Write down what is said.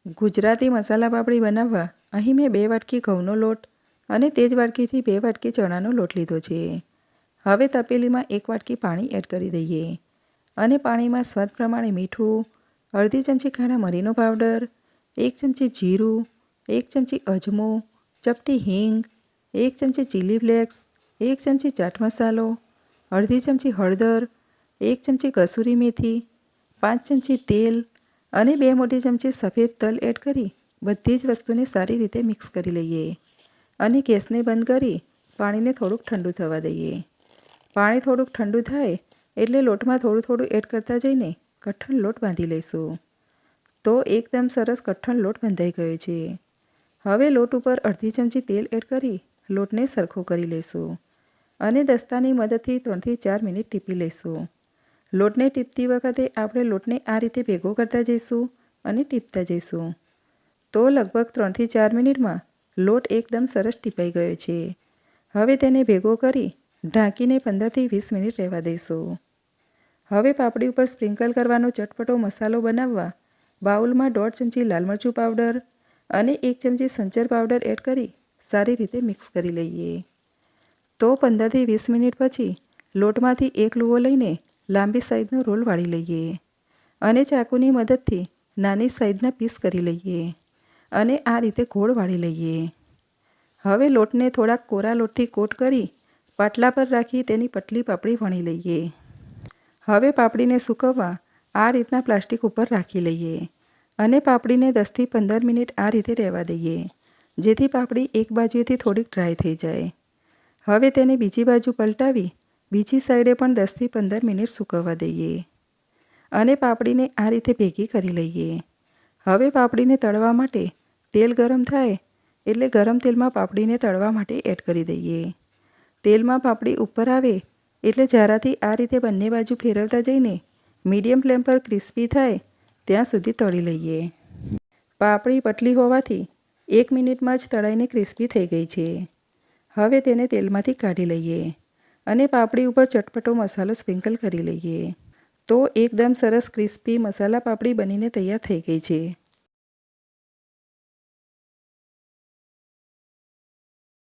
ગુજરાતી મસાલા પાપડી બનાવવા અહીં મેં 2 વાટકી ઘઉંનો લોટ અને તે જ વાટકીથી 2 વાટકી ચણાનો લોટ લીધો છે। હવે તપેલીમાં 1 વાટકી પાણી એડ કરી દઈએ અને પાણીમાં સ્વાદ પ્રમાણે મીઠું, અડધી ચમચી કાળા મરીનો પાવડર, 1 ચમચી જીરું, 1 ચમચી અજમો, ચપટી હિંગ, 1 ચમચી ચીલી ફ્લેક્સ, 1 ચમચી ચાટ મસાલો, અડધી ચમચી હળદર, 1 ચમચી કસૂરી મેથી, 5 ચમચી તેલ અને 2 મોટી ચમચી સફેદ તલ એડ કરી બધી જ વસ્તુને સારી રીતે મિક્સ કરી લઈએ અને ગેસને બંધ કરી પાણીને થોડુંક ઠંડુ થવા દઈએ। પાણી થોડુંક ઠંડુ થાય એટલે લોટમાં થોડું એડ કરતા જઈને કઠણ લોટ બાંધી લઈશું। તો એકદમ સરસ કઠણ લોટ બંધાઈ ગયો છે। હવે લોટ ઉપર અડધી ચમચી તેલ એડ કરી લોટને સરખો કરી લઈશું અને દસ્તાની મદદથી 3 થી 4 મિનિટ ટીપી લઈશું। લોટને ટીપતી વખતે આપણે લોટને આ રીતે ભેગો કરતા જઈશું અને ટીપતા જઈશું। તો લગભગ 3 થી 4 મિનિટમાં લોટ એકદમ સરસ ટીપાઈ ગયો છે। હવે તેને ભેગો કરી ઢાંકીને 15 થી 20 મિનિટ રહેવા દઈશું। હવે પાપડી ઉપર સ્પ્રિંકલ કરવાનો ચટપટો મસાલો બનાવવા બાઉલમાં 1.5 ચમચી લાલ મરચું પાવડર અને 1 ચમચી સંચર પાવડર એડ કરી સારી રીતે મિક્સ કરી લઈએ। તો 15 થી 20 મિનિટ પછી લોટમાંથી એક લુવો લઈને લાંબી સાઈઝનો રોલ વાળી લઈએ અને ચાકુની મદદથી નાની સાઈઝના પીસ કરી લઈએ અને આ રીતે ગોળ વાળી લઈએ। હવે લોટને થોડાક કોરા લોટથી કોટ કરી પાટલા પર રાખી તેની પતલી પાપડી વણી લઈએ। હવે પાપડીને સૂકવવા આ રીતના પ્લાસ્ટિક ઉપર રાખી લઈએ અને પાપડીને 10 થી 15 મિનિટ આ રીતે રહેવા દઈએ જેથી પાપડી એક બાજુએથી થોડીક ડ્રાય થઈ જાય। હવે તેને બીજી બાજુ પલટાવી બીજી સાઈડે પણ 10 થી 15 મિનિટ સૂકવવા દઈએ અને પાપડીને આ રીતે ભેગી કરી લઈએ। હવે પાપડીને તળવા માટે તેલ ગરમ થાય એટલે ગરમ તેલમાં પાપડીને તળવા માટે એડ કરી દઈએ। તેલમાં પાપડી ઉપર આવે એટલે જરાથી આ રીતે બંને બાજુ ફેરવતા જઈને મીડિયમ ફ્લેમ પર ક્રિસ્પી થાય ત્યાં સુધી તળી લઈએ। પાપડી પતલી હોવાથી 1 મિનિટમાં જ તળાઈને ક્રિસ્પી થઈ ગઈ છે। હવે તેને તેલમાંથી કાઢી લઈએ અને પાપડી ઉપર ચટપટો મસાલો સ્પ્રિંકલ કરી લઈએ। તો એકદમ સરસ ક્રિસ્પી મસાલા પાપડી બનીને તૈયાર થઈ ગઈ છે।